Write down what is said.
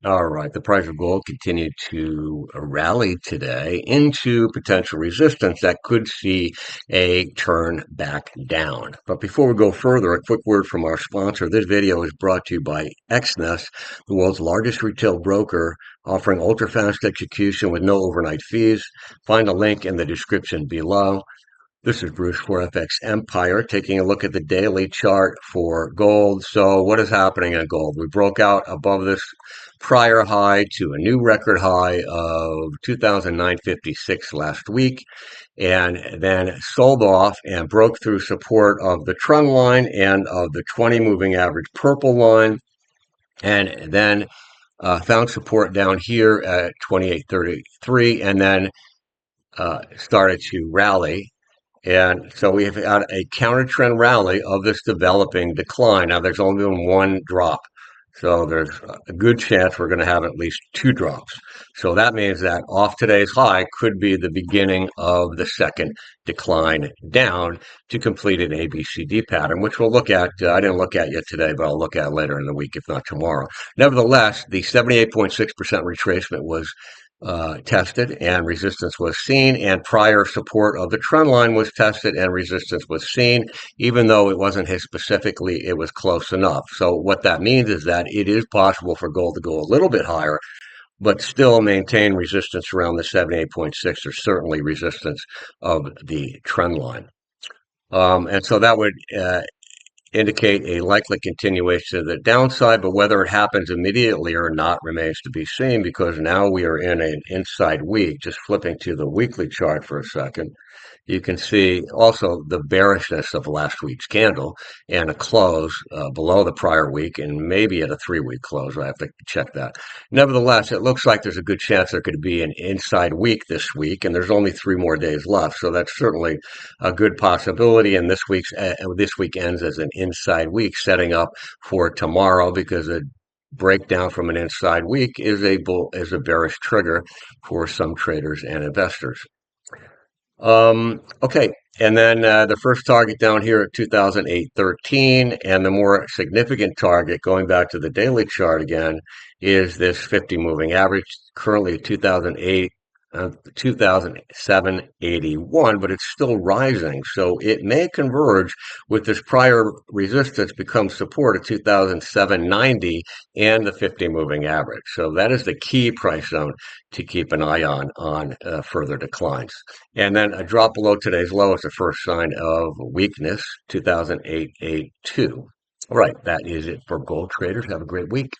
All right, the price of gold continued to rally today into potential resistance that could see a turn back down. But before we go further, a quick word from our sponsor. This video is brought to you by XNES, the world's largest retail broker, offering ultra-fast execution with no overnight fees. Find a link in the description below. This is Bruce for FXEmpire, taking a look at the daily chart for gold. So what is happening in gold? We broke out above this prior high to a new record high of 2,956 last week, and then sold off and broke through support of the trend line and of the 20 moving average purple line, and then found support down here at 2833, and then started to rally. And so we have had a counter trend rally of this developing decline. Now, there's only been one drop. So there's a good chance we're going to have at least two drops. So that means that off today's high could be the beginning of the second decline down to complete an ABCD pattern, which we'll look at. I didn't look at yet today, but I'll look at later in the week, if not tomorrow. Nevertheless, the 78.6% retracement was tested and resistance was seen, and prior support of the trend line was tested and resistance was seen. Even though it wasn't hit specifically, it was close enough. So what that means is that it is possible for gold to go a little bit higher, but still maintain resistance around the 78.6, or certainly resistance of the trend line. And so that would indicate a likely continuation of the downside, but whether it happens immediately or not remains to be seen, because now we are in an inside week. Just flipping to the weekly chart for a second, you can see also the bearishness of last week's candle and a close below the prior week, and maybe at a 3-week close. I have to check that. Nevertheless, it looks like there's a good chance there could be an inside week this week, and there's only 3 more days left. So that's certainly a good possibility. And this week ends as an inside week, setting up for tomorrow, because a breakdown from an inside week is a bearish trigger for some traders and investors. Okay, and then the first target down here at 2008.13, and the more significant target, going back to the daily chart again, is this 50 moving average, currently at 2,781, but it's still rising. So it may converge with this prior resistance, become support at 2,790 and the 50 moving average. So that is the key price zone to keep an eye on further declines. And then a drop below today's low is the first sign of weakness, 2008.82. All right, that is it for gold traders. Have a great week.